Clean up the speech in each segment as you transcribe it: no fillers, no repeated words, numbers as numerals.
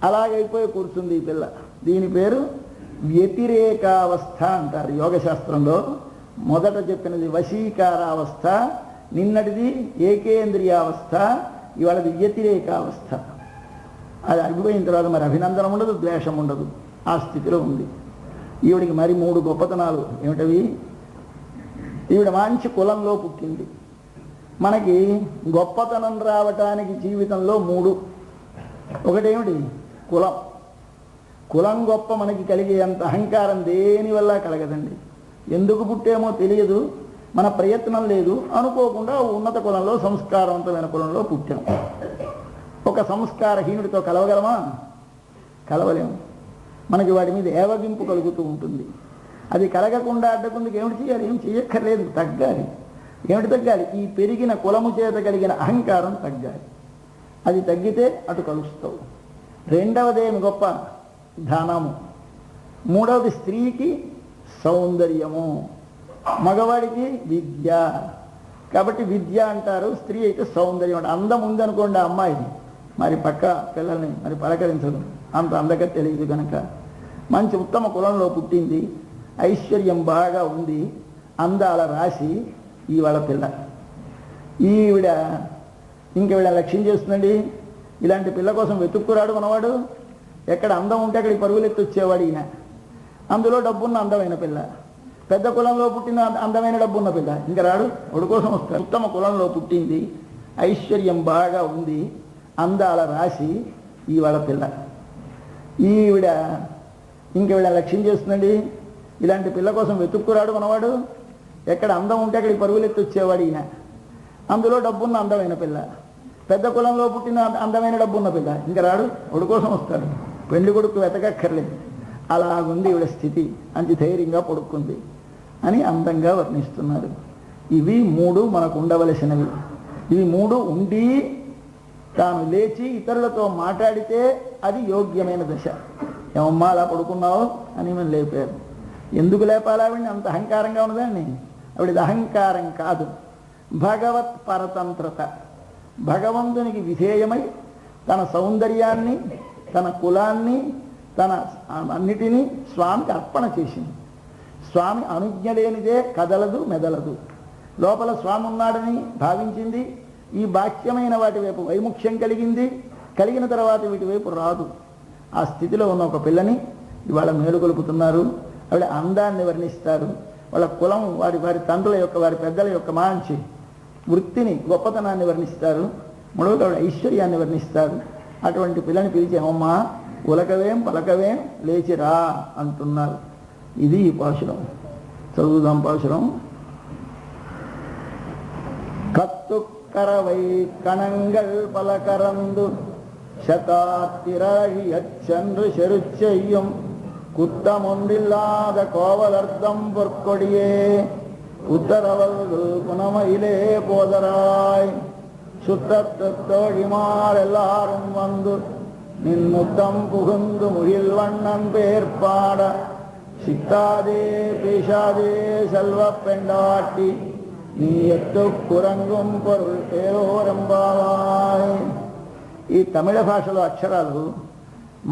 అలాగైపోయి కూర్చుంది ఈ పిల్ల. దీని పేరు వ్యతిరేకావస్థ అంటారు యోగశాస్త్రంలో. మొదట చెప్పినది వశీకారావస్థ, నిన్నటిది ఏకేంద్రియావస్థ, ఇవాళది వ్యతిరేకావస్థ. అది అడిగిపోయిన తర్వాత మరి అభినందనం ఉండదు, ద్వేషం ఉండదు, ఆ స్థితిలో ఉంది. ఈవిడికి మరి 3 గొప్పతనాలు ఏమిటవి? ఈవిడ మంచి కులంలో పుట్టింది. మనకి గొప్పతనం రావటానికి జీవితంలో 3. ఒకటేమిటి? కులం. కులం గొప్ప మనకి కలిగే అంత అహంకారం దేనివల్ల కలగదండి. ఎందుకు పుట్టేమో తెలియదు, మన ప్రయత్నం లేదు, అనుకోకుండా ఉన్నత కులంలో సంస్కారవంతమైన కులంలో పుట్టాం. ఒక సంస్కారహీనుడితో కలవగలమా? కలవలేము. మనకి వాడి మీద ఏవగింపు కలుగుతూ ఉంటుంది. అది కలగకుండా అడ్డకుందుకు ఏమిటి చేయాలి? ఏం చేయక్కర్లేదు, తగ్గాలి. ఏమిటి తగ్గాలి? ఈ పెరిగిన కులము చేత కలిగిన అహంకారం తగ్గాలి. అది తగ్గితే అటు కలుస్తావు. రెండవదేమి గొప్ప? ధనము. మూడవది స్త్రీకి సౌందర్యము, మగవాడికి విద్య. కాబట్టి విద్య అంటారు, స్త్రీ అయితే సౌందర్యం అంటారు. అందం ఉందనుకోండి ఆ అమ్మాయిని, మరి పక్క పిల్లల్ని మరి పలకరించదు, అంత అందగా తెలియదు కనుక. మంచి ఉత్తమ కులంలో పుట్టింది, ఐశ్వర్యం బాగా ఉంది, అందాల రాశి ఈవాళ పిల్ల. ఈవిడ ఇంకెవిడ లక్ష్యం చేస్తుందండి. ఇలాంటి పిల్ల కోసం వెతుక్కురాడు మనవాడు. ఎక్కడ అందం ఉంటే అక్కడికి పరుగులెత్తి వచ్చేవాడు ఈయన. అందులో డబ్బున్న అందమైన పిల్ల, పెద్ద కులంలో పుట్టిన అందమైన డబ్బున్న పిల్ల, ఇంకా రాడు, ఒడి కోసం వస్తాడు. ఉత్తమ కులంలో పుట్టింది, ఐశ్వర్యం బాగా ఉంది, అందాల రాశి ఈవాళ పిల్ల. ఈవిడ ఇంకెవిడ లక్ష్యం చేస్తుందండి. ఇలాంటి పిల్ల కోసం వెతుక్కురాడు మనవాడు. ఎక్కడ అందం ఉంటే అక్కడికి పరుగులెత్తి వచ్చేవాడు ఈయన. అందులో డబ్బున్న అందమైన పిల్ల, పెద్ద కులంలో పుట్టిన అందమైన డబ్బున్న పిల్ల, ఇంకా రాడు, ఒడి కోసం వస్తాడు. పెళ్లి కొడుకు వెతకక్కర్లేదు. అలాగుంది ఈవిడ స్థితి. అంత ధైర్యంగా పడుకుంది అని అందంగా వర్ణిస్తున్నారు. ఇవి 3 మనకు ఉండవలసినవి. ఇవి 3 ఉండి తాను లేచి ఇతరులతో మాట్లాడితే అది యోగ్యమైన దశ. ఏమమ్మా అలా పడుకున్నావు అని మనం లేపారు. ఎందుకు లేపాలి ఆవిడ్ని? అంత అహంకారంగా ఉన్నదాన్ని. ఆవిడది అహంకారం కాదు, భగవత్ పరతంత్రత. భగవంతునికి విధేయమై తన సౌందర్యాన్ని, తన కులాన్ని, తన అన్నిటినీ స్వామికి అర్పణ చేసింది. స్వామి అనుజ్ఞ లేనిదే కదలదు, మెదలదు. లోపల స్వామి ఉన్నాడని భావించింది. ఈ బాహ్యమైన వాటి వైపు వైముఖ్యం కలిగింది. కలిగిన తర్వాత వీటి వైపు రాదు. ఆ స్థితిలో ఉన్న ఒక పిల్లని ఇవాళ మేలుకొలుపుతున్నారు. ఆవిడ అందాన్ని వర్ణిస్తారు. వాళ్ళ కులం, వారి వారి తండ్రుల యొక్క, వారి పెద్దల యొక్క మంచి వృత్తిని, గొప్పతనాన్ని వర్ణిస్తారు. మూడవది ఆవిడ ఐశ్వర్యాన్ని వర్ణిస్తారు. అటువంటి పిల్లని పిలిచి అమ్మా ఉలకవేం పలకవేం లేచిరా అంటున్నారు. ఇది ఈ పాశురం. చదువుదాం పాశురం. கத்துக்கரவை கணங்கள் பல கறந்து சதாத்திரழி அச்சென்று செருச்செய்யும் குத்தமொன்றில்லாத கோவலர்த்தம் பொற்கொடியே உத்தரவல்கு குணமயிலே போதராய் சுத்தத்து தோழிமார் எல்லாரும் வந்து நின் முத்தம் புகுந்து முகில் வண்ணன் பேர்பாட சித்தாதே பேசாதே செல்வ பெண்டாட்டி నీ ఎత్తు కురంగం పొరుల్ ఏరోరంబావాయ్. ఈ తమిళ భాషలో అక్షరాలు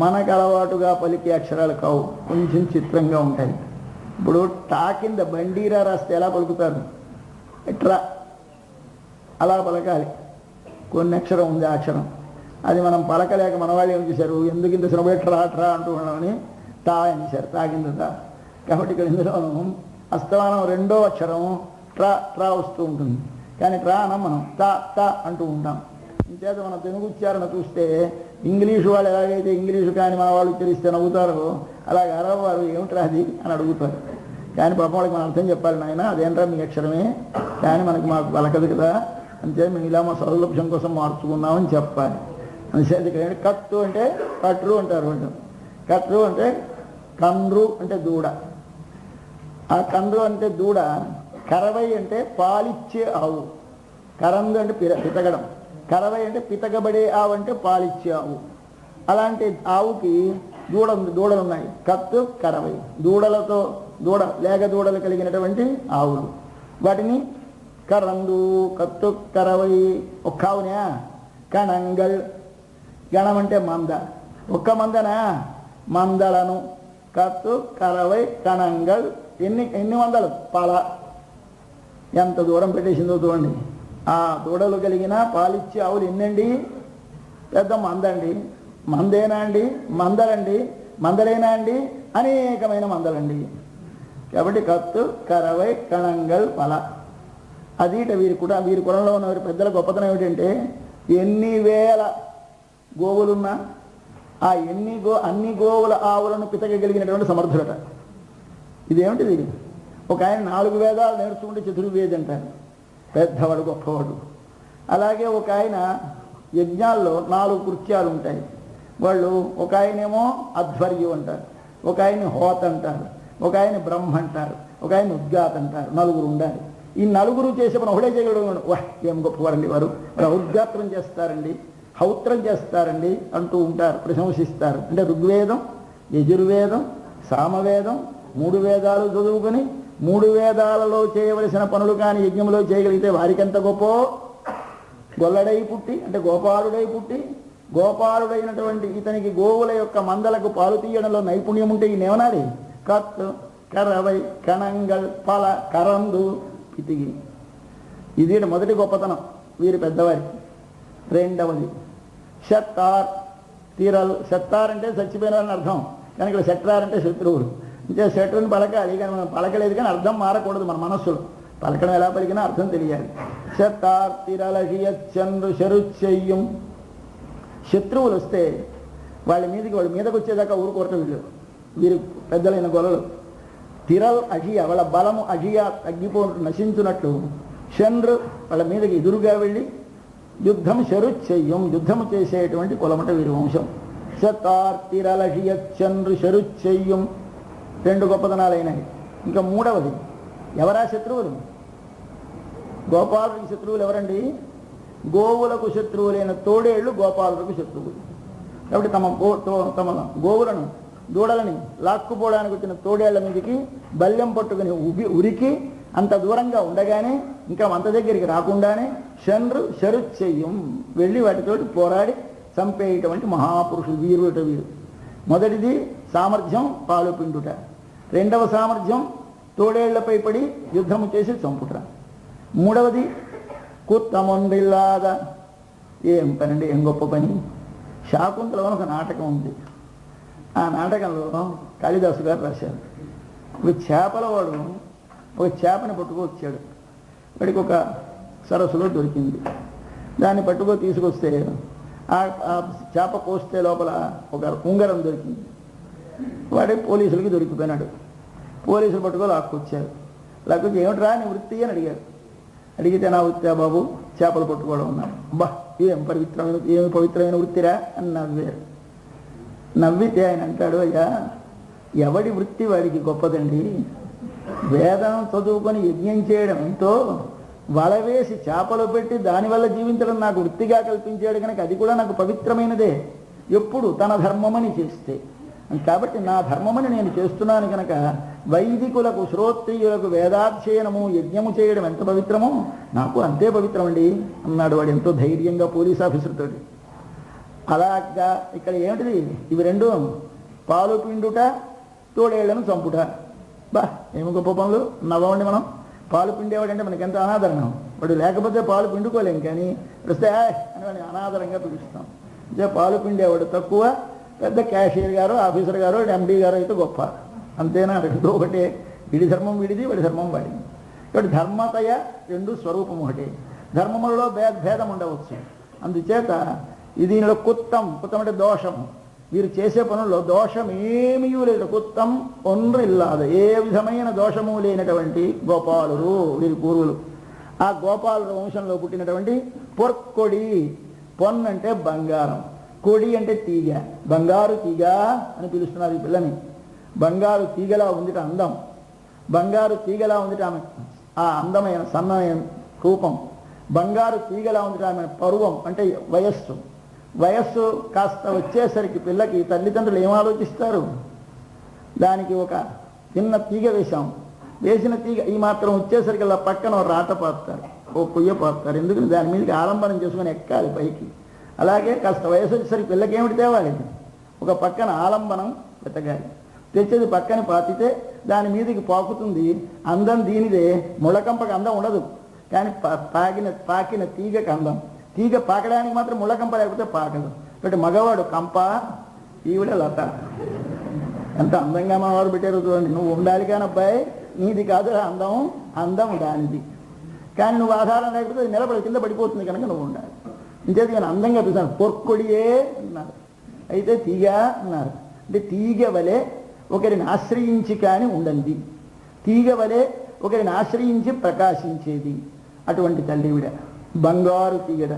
మనకు అలవాటుగా పలికే అక్షరాలు కావు, కొంచెం చిత్రంగా ఉంటాయి. ఇప్పుడు టా కింద బండీరా రాస్తే ఎలా పలుకుతారు? ఎట్రా అలా పలకాలి. కొన్ని అక్షరం ఉంది ఆ అక్షరం, అది మనం పలకలేక మన వాళ్ళు ఏం చేశారు, ఎందుకు ఇంత శ్రమ ట్రా ట్రా అంటూ ఉన్నామని టా అని చేశారు, తా కింద తా. కాబట్టి ఇక్కడ ఇందులోనూ అస్తమానం రెండో అక్షరం ట్రా ట్రా వస్తూ ఉంటుంది. కానీ ట్రా అనం మనం తా తా అంటూ ఉంటాం. ఇంచేత మన తెలుగు ఉచ్చారణ చూస్తే ఇంగ్లీషు వాళ్ళు ఎలాగైతే ఇంగ్లీషు కానీ మన వాళ్ళు ఉచ్చరిస్తే నవ్వుతారో అలాగే అరబ్ వారు ఏమిట్రా అది అని అడుగుతారు. కానీ పాపం వాళ్ళకి మనం అర్థం చెప్పాలి, నాయన అదేంట్రా మీ అక్షరమే, కానీ మనకి మాకు పలకదు కదా, అంతే మేము ఇలా మా సౌలభ్యం కోసం మార్చుకున్నామని చెప్పాలి. అంచేత ఇక్కడ కత్తు అంటే కట్రు అంటారు వాళ్ళు. కట్రు అంటే కండ్రు అంటే దూడ. ఆ కండ్రు అంటే దూడ. కరవై అంటే పాలిచ్చే ఆవు. కరందు అంటే పితగడం. కరవై అంటే పితకబడే ఆవు అంటే పాలిచ్చే ఆవు. అలాంటి ఆవుకి దూడలు ఉన్నాయి. కత్తు కరవై, దూడలతో లేగ దూడలు కలిగినటువంటి ఆవులు, వాటిని కరందు కత్తు కరవై. ఒక ఆవునే కణంగల్. గణం అంటే మంద, ఒక్క మందనా? మందలను కత్తు కరవై కణంగల్. ఎన్ని మందలు? పల. ఎంత దూరం పెట్టేసిందో చూడండి. ఆ దూడలు కలిగిన పాలిచ్చే ఆవులు ఎన్నండి? పెద్ద మందండి. మందేనా అండి? మందలండి. మందలేనా అండి? అనేకమైన మందలండి. కాబట్టి కత్తు కరవై కణంగల్ పల. అదీట వీరి కులంలో ఉన్న వీరి పెద్దల గొప్పతనం ఏమిటంటే, ఎన్ని వేల గోవులున్నా ఆ అన్ని గోవుల ఆవులను పితకగలిగినటువంటి సమర్థులట. ఇదేమిటిది? ఒక ఆయన 4 వేదాలు నేర్చుకుంటే చతుర్వేది అంటారు, పెద్దవాడు గొప్పవాడు. అలాగే ఒక ఆయన యజ్ఞాల్లో 4 కృత్యాలు ఉంటాయి. వాళ్ళు ఒక ఆయనేమో అధ్వర్యం అంటారు, ఒక ఆయన హోత అంటారు, ఒక ఆయన బ్రహ్మ అంటారు, ఒక ఆయన ఉద్గాత అంటారు. 4 ఉండాలి. ఈ 4 చేసే పని ఒకటే చేయగలడు. వాహ్, ఏం గొప్పవారండి వారు, ఉద్గాత్రం చేస్తారండి, హౌత్రం చేస్తారండి అంటూ ఉంటారు, ప్రశంసిస్తారు. అంటే ఋగ్వేదం, యజుర్వేదం, సామవేదం 3 వేదాలు చదువుకొని 3 వేదాలలో చేయవలసిన పనులు కానీ యజ్ఞంలో చేయగలిగితే వారికెంత గొప్ప. గొల్లడై పుట్టి అంటే గోపాలుడై పుట్టి గోపాలుడైనటువంటి ఇతనికి గోవుల యొక్క మందలకు పాలు తీయడంలో నైపుణ్యం ఉంటే ఈయనేమనాలి? కత్ కరవై కణంగల్ పల కరందు పితిగి. ఇది మొదటి గొప్పతనం వీరి పెద్దవారి. రెండవది షత్తార్ తీరల్. షత్తార్ అంటే చచ్చిపోయిన వాళ్ళని అర్థం, కానీ ఇక్కడ షట్రార్ అంటే శత్రువులు. అంటే శత్రువుని పలకాలి, కానీ మనం పలకలేదు, కానీ అర్థం మారకూడదు. మన మనస్సులో పలకడం ఎలా పలికినా అర్థం తెలియాలి. షత్తార్ తిరలహియచ్చంద్రు శరుచెయ్యం. శత్రువులు వస్తే వాళ్ళ మీదకి వచ్చేదాకా ఊరుకోరటం వీరి పెద్దలైన గొలలు. తిరల్ అజియ, వాళ్ళ బలము అజియ తగ్గిపోనట్టు నశించున్నట్లు చంద్రు వాళ్ళ మీదకి ఎదురుగా వెళ్ళి యుద్ధం శరుచెయ్యం, యుద్ధము చేసేటువంటి కులమట వీరి వంశం. షత్తార్ తిరలహియచ్చంద్రు శరుచెయ్యం 2 గొప్పతనాలైనవి. ఇంకా మూడవది, ఎవరా శత్రువులు? గోపాలుడికి శత్రువులు ఎవరండి? గోవులకు శత్రువులైన తోడేళ్లు గోపాలులకు శత్రువులు. కాబట్టి తమ గోవులను దూడలని లాక్కుపోవడానికి వచ్చిన తోడేళ్ల మీదకి బల్యం పట్టుకుని ఉరికి అంత దూరంగా ఉండగానే, ఇంకా అంత దగ్గరికి రాకుండానే చంద్రు శరుచెయ్యం వెళ్ళి వాటితోటి పోరాడి చంపేటువంటి మహాపురుషులు వీరు. మొదటిది సామర్థ్యం పాలు పిండుట, రెండవ సామర్థ్యం తోడేళ్లపై పడి యుద్ధము చేసి చంపుట, మూడవది కుత్తమొండిల్లాద. ఏం పనండి, ఏం గొప్ప పని. శాకుంతలం ఒక నాటకం ఉంది. ఆ నాటకంలో కాళిదాసు గారు రాశారు. ఒక చేపల వాడు ఒక చేపని పట్టుకొచ్చాడు. వాడికి ఒక సరస్సులో దొరికింది. దాన్ని తీసుకొస్తే ఆ చేప కోస్తే లోపల ఒక ఉంగరం దొరికింది. వాడే పోలీసులకి దొరికిపోయినాడు. పోలీసులు లాక్కొచ్చారు. లాక్కొచ్చి ఏమిట్రా నీ వృత్తి అని అడిగారు. అడిగితే నా వృత్తి బాబు చేపలు పట్టుకోవడం ఉన్నారు. అబ్బా, ఏమి పవిత్రమైన వృత్తిరా అని నవ్వారు. నవ్వితే ఆయన అంటాడు, అయ్యా ఎవడి వృత్తి వాడికి గొప్పదండి. వేదం చదువుకొని యజ్ఞం చేయడం ఎంతో, వలవేసి చేపలు పెట్టి దానివల్ల జీవించడం నాకు వృత్తిగా కల్పించాడు కనుక అది కూడా నాకు పవిత్రమైనదే, ఎప్పుడు తన ధర్మమని చేస్తే. కాబట్టి నా ధర్మమని నేను చేస్తున్నాను కనుక వైదికులకు శ్రోత్రియులకు వేదాధ్యయనము యజ్ఞము చేయడం ఎంత పవిత్రమో నాకు అంతే పవిత్రమండి అన్నాడు వాడు ఎంతో ధైర్యంగా పోలీస్ ఆఫీసర్తో. అలాగా ఇక్కడ ఏమిటిది? ఇవి 2, పాలు పిండుట, తోడేళ్లను చంపుట. బా, ఏమి గొప్ప పనులు. నవ్వండి మనం. పాలు పిండేవాడంటే మనకి ఎంత అనాదరణం. వాడు లేకపోతే పాలు పిండుకోలేం, కానీ వస్తే అని వాడిని అనాదరంగా పిలుస్తాం. అంటే పాలు పిండేవాడు తక్కువ, పెద్ద క్యాషియర్ గారు, ఆఫీసర్ గారు, ఎండీ గారు అయితే గొప్ప. అంతేనా? 2 ఒకటే. వీడి ధర్మం వీడిది, వాడి ధర్మం వాడిది. కాబట్టి ధర్మతయ 2 స్వరూపం ఒకటే. ధర్మములలో భేదం ఉండవచ్చు. అందుచేత దీనిలో కుత్తం అంటే దోషము. వీరు చేసే పనుల్లో దోషం ఏమీ లేదు. కుత్తం ఒన్రిల్లాదు, ఏ విధమైన దోషము లేనటువంటి గోపాలురు వీరి పూర్వులు. ఆ గోపాలుల వంశంలో పుట్టినటువంటి పొర్కొడి. పొన్నంటే బంగారం, కొడి అంటే తీగ, బంగారు తీగ అని పిలుస్తున్నారు ఈ పిల్లని. బంగారు తీగలా ఉందిట అందం, బంగారు తీగలా ఉందిట ఆమె ఆ అందమైన సన్నమైన రూపం, బంగారు తీగలా ఉందిట ఆమె పరువం అంటే వయస్సు. వయస్సు కాస్త వచ్చేసరికి పిల్లకి తల్లిదండ్రులు ఏం ఆలోచిస్తారు? దానికి ఒక చిన్న తీగ వేశాం, వేసిన తీగ ఈ మాత్రం వచ్చేసరికి అలా పక్కన రాట పారుతారు, ఓ పొయ్య పారుతారు. ఎందుకని దాని మీదకి ఆలంబనం చేసుకొని ఎక్కాలి పైకి. అలాగే కాస్త వయసు వచ్చేసరికి పిల్లకి ఏమిటి తేవాలి? ఒక పక్కన ఆలంబనం వెతకాలి. తెచ్చేది పక్కన పాతితే దాని మీదకి పాకుతుంది. అందం దీనిదే. ముళ్ళకంపకి అందం ఉండదు, కానీ పాకిన తీగకి అందం. తీగ పాకడానికి మాత్రం ముళ్ళకంప లేకపోతే పాకదు. బట్ మగవాడు కంప, ఈవిడ లత. ఎంత అందంగా మనవాడు పెట్టారు చూడండి. నువ్వు ఉండాలి కానీ అబ్బాయి, నీది కాదురా అందం, అందం దానిది. కానీ నువ్వు ఆధారం లేకపోతే నిలబడి కింద పడిపోతుంది కనుక నువ్వు ఉండాలి. ఇంచేది కానీ అందంగా చూసాను. పొర్కొడియే అన్నారు, అయితే తీగ అన్నారు. అంటే తీగ వలె ఒకరిని ఆశ్రయించి కానీ ఉండండి, తీగ వలె ఒకరిని ఆశ్రయించి ప్రకాశించేది అటువంటి తల్లివిడ. బంగారు తీగడ.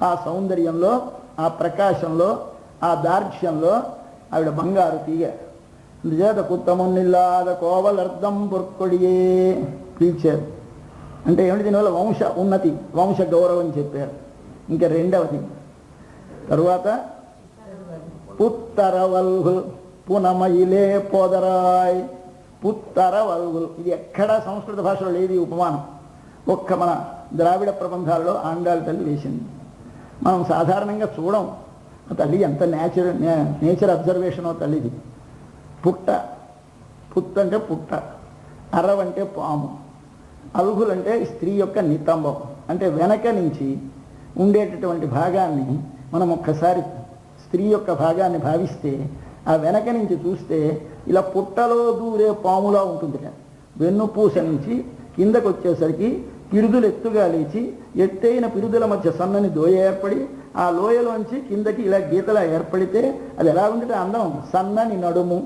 ఆ సౌందర్యంలో, ఆ ప్రకాశంలో, ఆ దార్ఢ్యంలో ఆవిడ బంగారు తీగ. అందుచేత కుత్తమున్నిల్లాద కోవలర్థం పొర్కొడియే పిలిచారు. అంటే ఏమిటి? దీనివల్ల వంశ ఉన్నతి, వంశ గౌరవం చెప్పారు. ఇంకా రెండవది తరువాత పుత్తరవల్హు పునమయిలే పోదరాయ్. పుత్తరవల్హులు, ఇది ఎక్కడా సంస్కృత భాషలో లేదు ఈ ఉపమానం. ఒక్క మన ద్రావిడ ప్రబంధాలలో ఆండాళ్ళ తల్లి వేసింది. మనం సాధారణంగా చూడం. ఆ తల్లి ఎంత నేచర్ అబ్జర్వేషనో తల్లిది. పుట్ట, పుత్త అంటే పుట్ట, అరవంటే పాము, అల్హులంటే స్త్రీ యొక్క నితంబం. అంటే వెనక నుంచి ఉండేటటువంటి భాగాన్ని మనం ఒక్కసారి స్త్రీ యొక్క భాగాన్ని భావిస్తే, ఆ వెనక నుంచి చూస్తే ఇలా పుట్టలో దూరే పాములా ఉంటుంది. వెన్నుపూస నుంచి కిందకు వచ్చేసరికి పిరుదులు ఎత్తుగా లేచి, ఎత్తైన పిరుదుల మధ్య సన్నని లోయ ఏర్పడి, ఆ లోయలోంచి కిందకి ఇలా గీతలా ఏర్పడితే అది ఎలా ఉంటే అందం. సన్నని నడుము,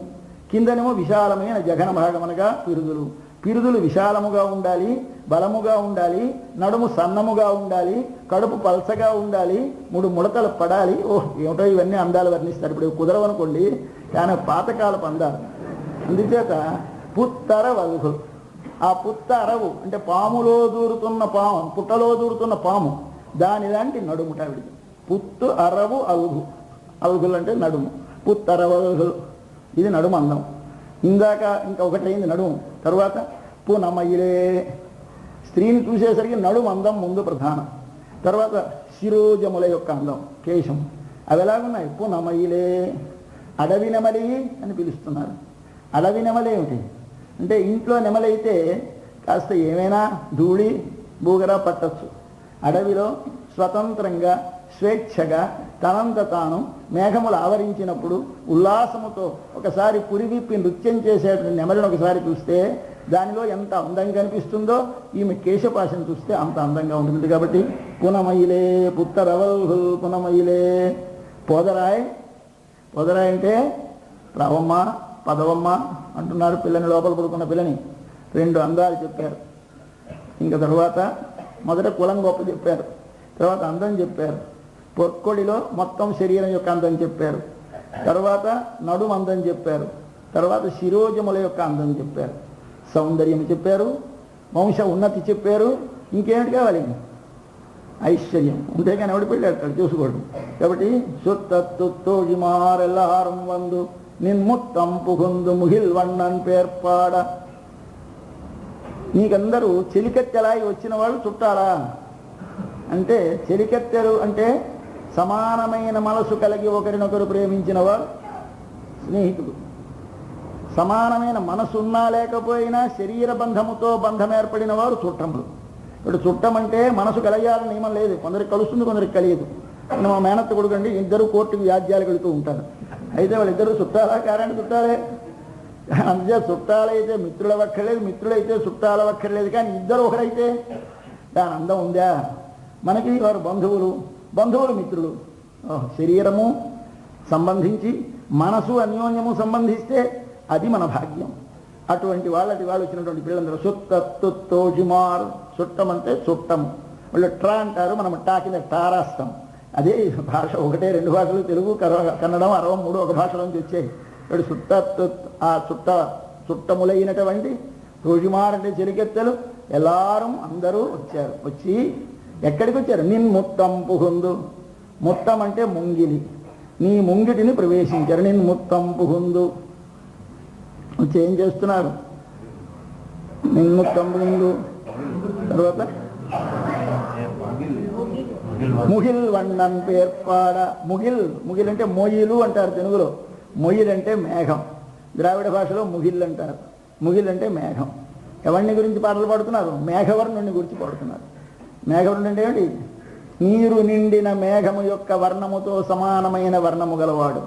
కిందనేమో విశాలమైన జఘన భాగమనగా పిరుదులు. పిరుదులు విశాలముగా ఉండాలి, బలముగా ఉండాలి, నడుము సన్నముగా ఉండాలి, కడుపు పల్చగా ఉండాలి, 3 ముడతలు పడాలి. ఏమిటో ఇవన్నీ అందాలు వర్ణిస్తారు. ఇప్పుడు కుదరవనుకోండి, కానీ పాతకాలపు అందాలు. అందుచేత పుత్తర వల్హు. ఆ పుత్త అరవు అంటే పాములో దూరుతున్న పాము, పుట్టలో దూరుతున్న పాము, దానిలాంటి నడుముట విడిది. పుత్తు అరవు అల్హు. అల్హులు అంటే నడుము. పుత్తరవల్హులు, ఇది నడుము అందం. ఇందాక ఇంకా ఒకటైంది నడుము. తరువాత పునమయిలే, స్త్రీని చూసేసరికి నడుము అందం ముందు ప్రధానం. తర్వాత శిరోజముల యొక్క అందం, కేశం, అవి ఎలాగున్నాయి? పునమయిలే. అడవి నెమలి అని పిలుస్తున్నారు. అడవి నెమలేమిటి అంటే, ఇంట్లో నెమలైతే కాస్త ఏమైనా ధూళి బూగరా పట్టచ్చు. అడవిలో స్వతంత్రంగా స్వేచ్ఛగా తనంత తాను మేఘములు ఆవరించినప్పుడు ఉల్లాసముతో ఒకసారి పురివిప్పి నృత్యం చేసేటువంటి నెమలిని ఒకసారి చూస్తే దానిలో ఎంత అందంగా కనిపిస్తుందో, ఈమె కేశపాశం చూస్తే అంత అందంగా ఉంటుంది. కాబట్టి పునమయిలే, పుత్తరవల్హు పునమయిలే. పోదరాయ్, పోదరాయ్ అంటే రావమ్మ పదవమ్మ అంటున్నారు పిల్లని, లోపల పడుకున్న పిల్లని. 2 అందాలు చెప్పారు. ఇంకా తర్వాత మొదట కులం గొప్ప చెప్పారు, తర్వాత అందం చెప్పారు. పొర్కొడిలో మొత్తం శరీరం యొక్క అందం చెప్పారు, తర్వాత నడుము అందం చెప్పారు, తర్వాత శిరోజముల యొక్క అందం చెప్పారు, సౌందర్యం చెప్పారు, వంశ ఉన్నతి చెప్పారు. ఇంకేమిటి కావాలి? ఐశ్వర్యం. అంతేగాని ఎవడి పెళ్ళాడు చూసుకోవడం. కాబట్టి సుత్తోజిమారెల్లారం వందు నిన్ముత్తం పుగుందు ముహిల్ వన్నన్ పేర్పాడ. నీకందరూ చెలికత్తెలాయి వచ్చిన వాళ్ళు చుట్టాలా అంటే, చెలికత్తెలు అంటే సమానమైన మనసు కలిగి ఒకరినొకరు ప్రేమించిన వారు స్నేహితుడు. సమానమైన మనసు ఉన్నా లేకపోయినా శరీర బంధముతో బంధం ఏర్పడిన వారు చుట్టములు. ఇప్పుడు చుట్టం అంటే మనసు కలగాలని నియమం లేదు. కొందరికి కలుస్తుంది, కొందరికి కలియదు. మా మేనత్త కొడుకండి, ఇద్దరు కోర్టుకు వ్యాజ్యాలు వెళుతూ ఉంటారు. అయితే వాళ్ళిద్దరూ చుట్టాలా కారణి చుట్టాలే. అందుకే చుట్టాలైతే మిత్రుల వక్కర్లేదు, మిత్రులైతే చుట్టాల వక్కర్లేదు. కానీ ఇద్దరు ఒకరైతే దాని అందం ఉందా? మనకి వారు బంధువులు, బంధువులు మిత్రులు. శరీరము సంబంధించి మనసు అన్యోన్యము సంబంధిస్తే అది మన భాగ్యం. అటువంటి వాళ్ళు వచ్చినటువంటి పిల్లలందరూ సుత్తోజిమార్. చుట్టం అంటే చుట్టము. వాళ్ళు ట్రా అంటారు, మనం టా కింద టారాస్తాం. అదే భాష, 1-2 భాషలు, తెలుగు కన్నడం 63 ఒక భాషలోంచి వచ్చాయి. ఇప్పుడు ఆ చుట్టములైనటువంటి తోజిమార్ అంటే చెలికెత్తెలు ఎల్లారం అందరూ వచ్చారు. వచ్చి ఎక్కడికి వచ్చారు? నిన్ముత్తం పుగుందు. ముత్తం అంటే ముంగిలి. నీ ముంగిటిని ప్రవేశించారు. నిన్ముత్తం పుగుందు. వచ్చి ఏం చేస్తున్నారు? నిన్ముత్తం పుగుందు. తర్వాత ముగిల్ వన్నన్ పేర్పాడ. ముగిల్, ముగిల్ అంటే మొయిలు అంటారు తెలుగులో. మొయిల్ అంటే మేఘం, ద్రావిడ భాషలో ముగిల్ అంటారు. ముగిల్ అంటే మేఘం. ఎవరిని గురించి పాటలు పాడుతున్నారు? మేఘవర్ణుని గురించి పాడుతున్నారు. మేఘవర్ణుడు అంటే ఏమిటి? నీరు నిండిన మేఘము యొక్క వర్ణముతో సమానమైన వర్ణము గలవాడు.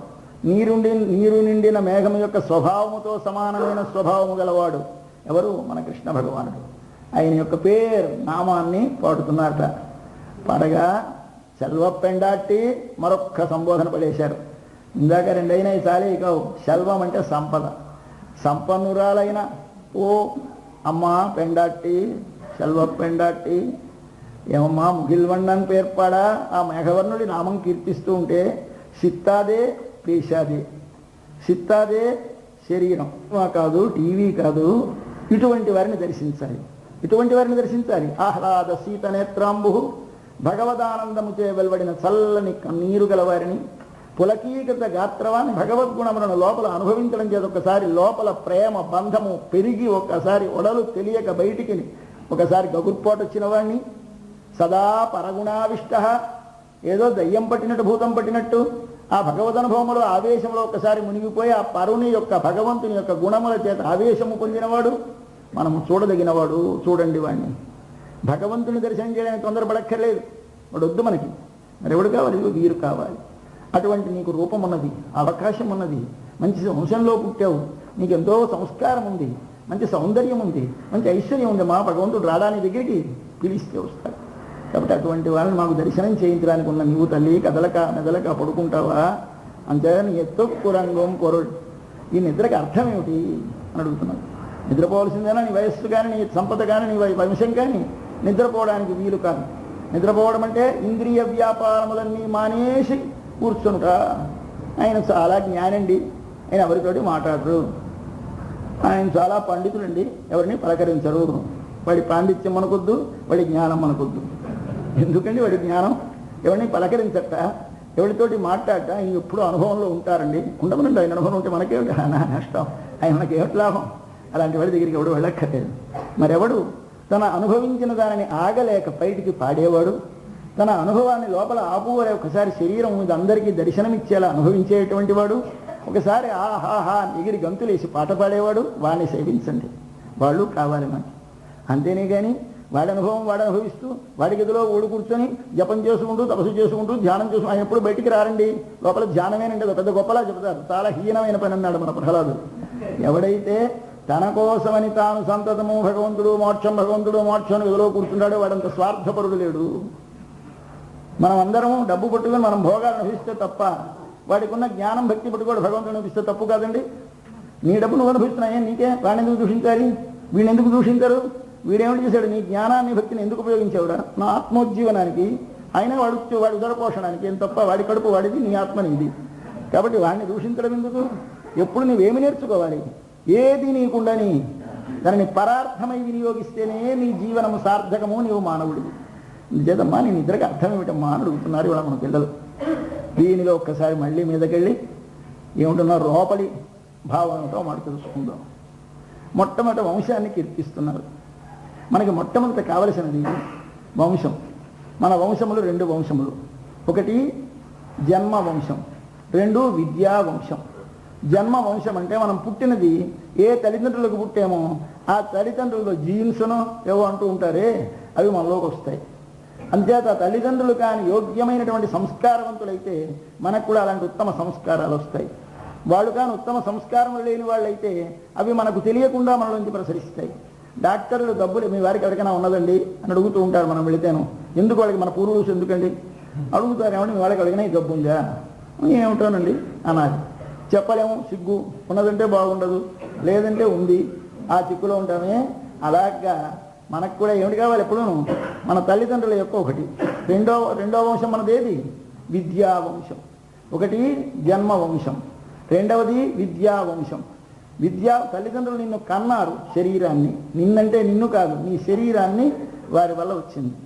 నీరు నిండిన మేఘము యొక్క స్వభావముతో సమానమైన స్వభావము గలవాడు ఎవరు? మన కృష్ణ భగవానుడు. ఆయన యొక్క పేరు నామాన్ని పాడుతున్నారట. పాడగా సెల్వ పెండాట్టి మరొక్క సంబోధన పడేశారు. ఇందాక రెండైనా చాలే కావు. సెల్వం అంటే సంపద. సంపన్నురాలైన ఓ అమ్మా పెండాట్టి, సెల్వ పెండాట్టి, ఏమమ్మా ముగిల్వಣ್ಣని పేర్పాడా. ఆ మేఘవర్ణుడి నామం కీర్తిస్తూ ఉంటే సిత్తాదే పేషాదే. సిత్తాదే శరీరం కాదు, టీవీ కాదు, ఇటువంటి వారిని దర్శించాలి. ఇటువంటి వారిని దర్శించాలి. ఆహ్లాద సీత నేత్రాంబు, భగవదానందముచే వెలువడిన చల్లని కన్నీరు గలవారిని, పులకీకృత గాత్రవాన్ని భగవద్గుణములను లోపల అనుభవించడం చేత ఒకసారి లోపల ప్రేమ బంధము పెరిగి ఒక్కసారి ఒడలు తెలియక బయటికి ఒకసారి గగుర్పోటు వచ్చిన వాడిని, సదా పరగుణావిష్ట, ఏదో దయ్యం పట్టినట్టు భూతం పట్టినట్టు ఆ భగవదనుభవములో ఆవేశంలో ఒక్కసారి మునిగిపోయి ఆ పరుని యొక్క భగవంతుని యొక్క గుణముల చేత ఆవేశము పొందినవాడు, మనము చూడదగినవాడు. చూడండి వాడిని. భగవంతుని దర్శనం చేయడానికి తొందరపడక్కర్లేదు. వాడు వద్దు మనకి. మరి ఎవడు కావాలి? వీరు కావాలి. అటువంటి నీకు రూపం ఉన్నది, అవకాశం ఉన్నది, మంచి వంశంలో పుట్టావు, నీకు ఎంతో సంస్కారం ఉంది, మంచి సౌందర్యం ఉంది, మంచి ఐశ్వర్యం ఉంది. మా భగవంతుడు రాడానికి దగ్గరికి పిలిస్తే వస్తాడు. కాబట్టి అటువంటి వాళ్ళని మాకు దర్శనం చేయించడానికి ఉన్న నీవు తల్లి కదలక మెదలక పడుకుంటావా? అంతే నీ ఎత్తొక్కు రంగం పొరుడు. ఈ నిద్రకి అర్థం ఏమిటి అని అడుగుతున్నాడు. నిద్రపోవలసిందేనా? నీ వయస్సు కానీ, నీ సంపద కానీ, నీ వంశం కానీ నిద్రపోవడానికి వీలు కాదు. నిద్రపోవడం అంటే ఇంద్రియ వ్యాపారములన్నీ మానేసి కూర్చునుట. ఆయన చాలా జ్ఞానండి, ఆయన ఎవరితోటి మాట్లాడరు. ఆయన చాలా పండితులండి, ఎవరిని పలకరించరు. వాడి పాండిత్యం మనకొద్దు, వాడి జ్ఞానం మనకొద్దు. ఎందుకండి వాడి జ్ఞానం? ఎవరిని పలకరించట, ఎవరితోటి మాట్లాడట. ఆయన ఎప్పుడు అనుభవంలో ఉంటారండి. ఉండమనండి. ఆయన అనుభవం ఉంటే మనకేమిటి నష్టం? ఆయన మనకేమిటి లాభం? అలాంటి వాడి దగ్గరికి ఎవడు వెళ్ళక్కర్లేదు. మరెవడు తన అనుభవించిన దానిని ఆగలేక బయటికి పాడేవాడు, తన అనుభవాన్ని లోపల ఆపువలే ఒకసారి శరీరం మీద అందరికీ దర్శనమిచ్చేలా అనుభవించేటువంటి వాడు, ఒకసారి ఆహాహా ఎగిరి గంతులేసి పాట పాడేవాడు, వాడిని సేవించండి. వాళ్ళు కావాలి మనకి. అంతేనే కానీ వాడి అనుభవం వాడు అనుభవిస్తూ వాడి గదిలో ఓడి కూర్చొని జపం చేసుకుంటూ తపస్సు చేసుకుంటూ ధ్యానం చేసుకుంటూ ఆయన ఎప్పుడు బయటికి రారండి. లోపల ధ్యానమేనండి. పెద్ద గొప్పలా చెబుతారు. చాలా హీనమైన పని అన్నాడు మన ప్రహ్లాదుడు. ఎవడైతే తన కోసమని తాను సంతతము భగవంతుడు మోక్షం అని గదిలో కూర్చున్నాడో వాడంత స్వార్థపరుడు లేడు. మనం అందరము డబ్బు పట్టుకొని మనం భోగాలు అనుభవిస్తే తప్ప, వాడికి ఉన్న జ్ఞానం భక్తి పట్టుకోడు భగవంతుడు అనిపిస్తే తప్పు కాదండి. నీ డబ్బు నువ్వు అనుభవిస్తున్నాయే, నీకే వాడిని ఎందుకు దూషించాలి? వీడిని ఎందుకు దూషించారు? వీడేమిటి చేశాడు? నీ జ్ఞానాన్ని భక్తిని ఎందుకు ఉపయోగించావుడా? నా ఆత్మోజ్జీవనానికి, అయినా వాడి ఉదరపోషణానికి. ఏం తప్ప వాడి కడుపు వాడిది, నీ ఆత్మని ఇది. కాబట్టి వాడిని దూషించడం ఎందుకు? ఎప్పుడు నువ్వేమి నేర్చుకోవాలి? ఏది నీకుండని దానిని పరార్థమై వినియోగిస్తేనే నీ జీవనము సార్థకము, నీవు మానవుడివి. నిజేదమ్మా నీ నిద్రకి అర్థం ఏమిటమ్మా అని అడుగుతున్నారు ఇవాళ మన పిల్లలు. దీనిలో ఒక్కసారి మళ్ళీ మీదకెళ్ళి ఏమిటున్నారు లోపలి భావనతో మాట తెలుసుకుందాం. మొట్టమొదటి వంశాన్ని కీర్తిస్తున్నారు. మనకి మొట్టమొదట కావలసినది వంశం. మన వంశములు 2 వంశములు. ఒకటి జన్మ వంశం, 2 విద్యా వంశం. జన్మ వంశం అంటే మనం పుట్టినది ఏ తల్లిదండ్రులకు పుట్టామో ఆ తల్లిదండ్రుల జీన్స్ను ఏవో అంటూ ఉంటారే అవి మనలోకి వస్తాయి. అంతేత తల్లిదండ్రులు కానీ యోగ్యమైనటువంటి సంస్కారవంతులైతే మనకు కూడా అలాంటి ఉత్తమ సంస్కారాలు వస్తాయి. వాళ్ళు కానీ ఉత్తమ సంస్కారం లేని వాళ్ళైతే అవి మనకు తెలియకుండా మనలోంచి ప్రసరిస్తాయి. డాక్టర్లు డబ్బులు మీ వారికి ఎవరికైనా ఉన్నదండి అని అడుగుతూ ఉంటారు. మనం వెళితేను ఎందుకు వాళ్ళకి మన పూర్వీకులు ఎందుకండి అడుగుతారు. ఏమంటే మీ వాళ్ళకి అడిగినా ఈ జబ్బు ఉందా? ఏమిటోనండి అనాలి. చెప్పలేము, సిగ్గు. ఉన్నదంటే బాగుండదు, లేదంటే ఉంది, ఆ చిక్కులో ఉంటామే. అలాగా మనకు కూడా ఏమిటి కావాలి? ఎప్పుడూ మన తల్లిదండ్రుల యొక్క ఒకటి. రెండో వంశం మనదేది? విద్యా వంశం. ఒకటి జన్మ వంశం, రెండవది విద్యా వంశం. తల్లిదండ్రులు నిన్ను కన్నారు, శరీరాన్ని. నిన్నంటే నిన్ను కాదు, నీ శరీరాన్ని వారి వల్ల వచ్చింది.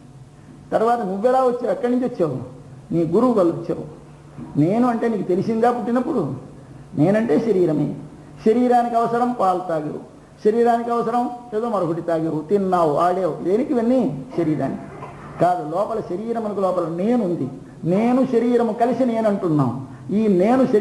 తర్వాత నువ్వెలా వచ్చావు? ఎక్కడి నుంచి వచ్చావు? నీ గురువు వల్ల వచ్చావు. నేను అంటే నీకు తెలిసిందా? పుట్టినప్పుడు నేనంటే శరీరమే. శరీరానికి అవసరం పాలు తాగావు, శరీరానికి అవసరం ఏదో మరొకటి తాగావు, తిన్నావు, ఆడావు. దేనికి ఇవన్నీ? శరీరానికి. కాదు, లోపల శరీరమునకు లోపల నేనుంది. నేను శరీరము కలిసి నేనంటున్నాం. ఈ నేను